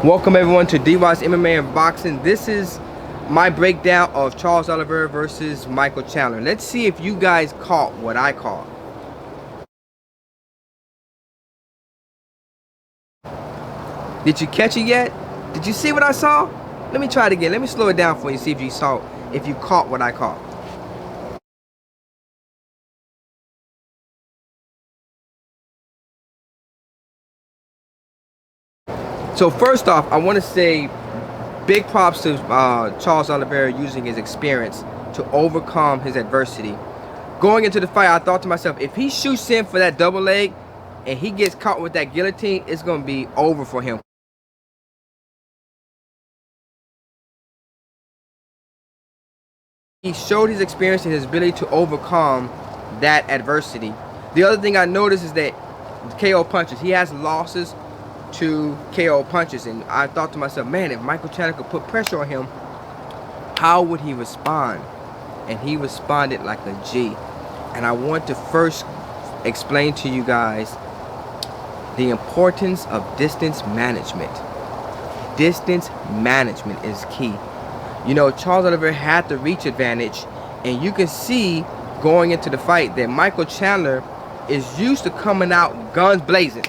Welcome everyone to DROD'S MMA and Boxing. This is my breakdown of Charles Oliviera versus Michael Chandler. Let's see if you guys caught what I caught. Did you catch it yet? Did you see what I saw? Let me try it again. Let me slow it down for you, see if you saw, if you caught what I caught. So first off, I want to say big props to Charles Oliviera using his experience to overcome his adversity. Going into the fight, I thought to myself, if he shoots in for that double leg and he gets caught with that guillotine, it's going to be over for him. He showed his experience and his ability to overcome that adversity. The other thing I noticed is that KO punches. He has losses to KO punches, and I thought to myself, man, if Michael Chandler could put pressure on him, how would he respond? And he responded like a G. And I want to first explain to you guys the importance of distance management. Distance management is key. You know, Charles Oliviera had the reach advantage, and you can see going into the fight that Michael Chandler is used to coming out guns blazing.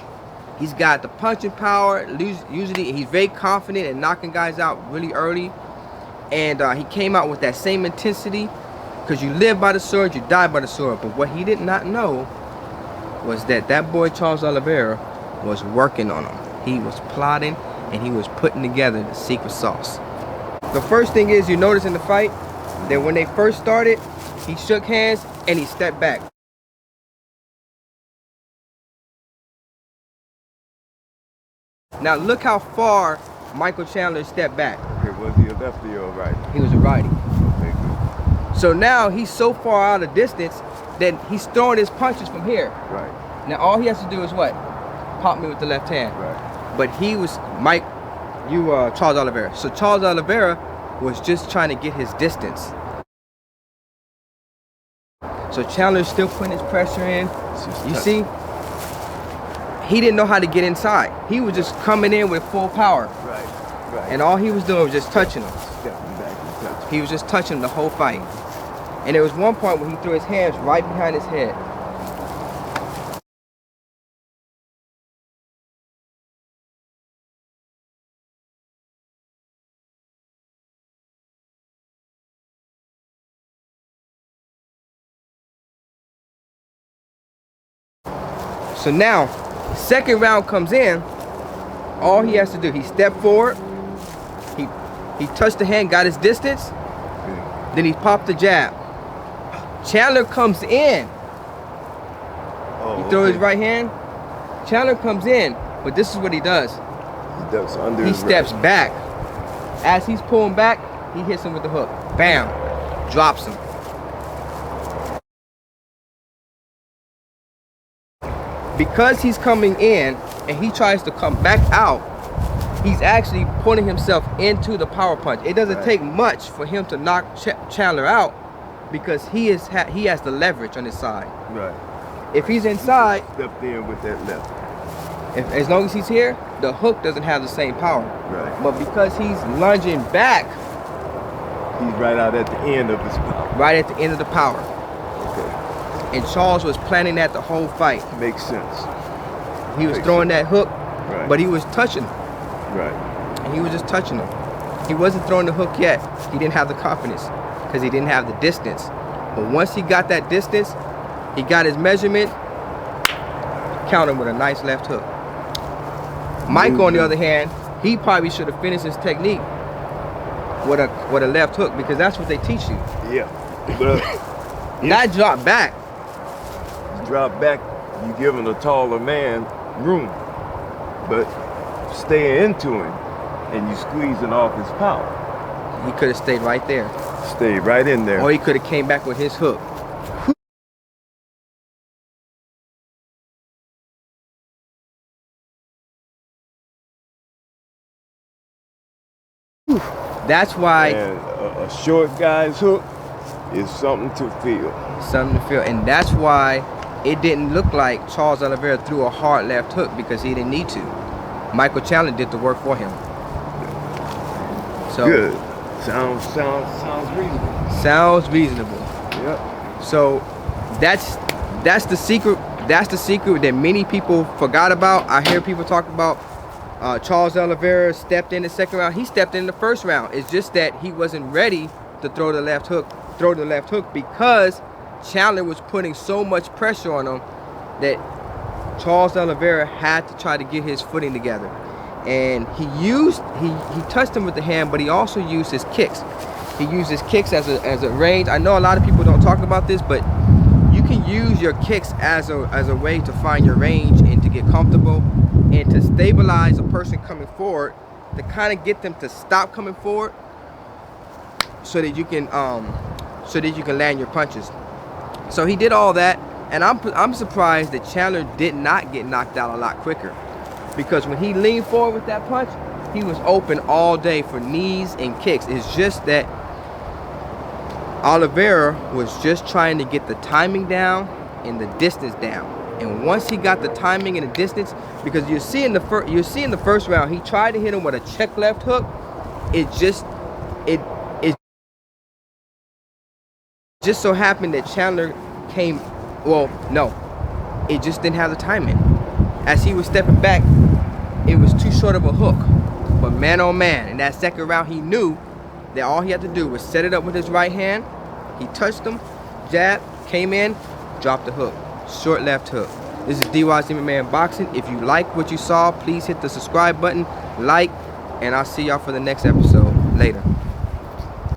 He's got the punching power. Usually he's very confident in knocking guys out really early. And he came out with that same intensity, because you live by the sword, you die by the sword. But what he did not know was that that boy Charles Oliviera was working on him. He was plotting and he was putting together the secret sauce. The first thing is, you notice in the fight that when they first started, he shook hands and he stepped back. Now look how far Michael Chandler stepped back. Okay, was he a lefty or a righty? He was a righty. Okay, good. So now he's so far out of distance that he's throwing his punches from here. Right. Now all he has to do is what? Pop me with the left hand. Right. But he was Charles Oliviera. So Charles Oliviera was just trying to get his distance. So Chandler's still putting his pressure in. You see? He didn't know how to get inside. He was just coming in with full power. Right, right. And all he was doing was just touching him. Stepping back and touching. He was just touching him the whole fight. And there was one point where he threw his hands right behind his head. So now, second round comes in, all he has to do, he stepped forward, he touched the hand, got his distance, then he popped the jab. Chandler comes in. He throws his right hand. Chandler comes in, but this is what he does. He ducks under He his steps right. back. As he's pulling back, he hits him with the hook. Bam, drops him. Because he's coming in and he tries to come back out, he's actually putting himself into the power punch. It doesn't take much for him to knock Chandler out, because he has the leverage on his side. Right. If he's inside, Stepped in with that left. as long as he's here, the hook doesn't have the same power. Right. But because he's lunging back, He's right out at the end of his power. right at the end of the power. Okay. And Charles was planning that the whole fight. Makes sense. He was Makes throwing that hook, Right. but he was touching him. Right. And he was just touching him. He wasn't throwing the hook yet. He didn't have the confidence because he didn't have the distance. But once he got that distance, he got his measurement, counter with a nice left hook. Michael, on the other hand, he probably should have finished his technique with a left hook, because that's what they teach you. Yeah. But Not drop back. drop back, you giving a taller man room. But staying into him and you squeezing off his power. He could have stayed right there. Stay right in there. Or he could have came back with his hook. That's why. And a short guy's hook is something to feel. Something to feel. And that's why it didn't look like Charles Oliviera threw a hard left hook, because he didn't need to. Michael Chandler did the work for him. So good. Sounds reasonable. sounds reasonable. Yep. So that's the secret. That's the secret that many people forgot about. I hear people talk about Charles Oliviera stepped in the second round. He stepped in the first round. It's just that he wasn't ready to throw the left hook because Chandler was putting so much pressure on him that Charles Oliviera had to try to get his footing together. And he touched him with the hand, but he also used his kicks. He used his kicks as a range. I know a lot of people don't talk about this, but you can use your kicks as a way to find your range and to get comfortable and to stabilize a person coming forward, to kind of get them to stop coming forward, so that you can land your punches. So he did all that, and I'm surprised that Chandler did not get knocked out a lot quicker, because when he leaned forward with that punch, he was open all day for knees and kicks. It's just that Oliviera was just trying to get the timing down and the distance down. And once he got the timing and the distance, because you see in the first round, he tried to hit him with a check left hook. It just so happened that Chandler came, well, no, it just didn't have the timing. As he was stepping back, it was too short of a hook. But man, oh man, in that second round, he knew that all he had to do was set it up with his right hand. He touched him, jab, came in, dropped the hook. Short left hook. This is DROD'S MMA in Boxing. If you like what you saw, please hit the subscribe button, like, and I'll see y'all for the next episode. Later.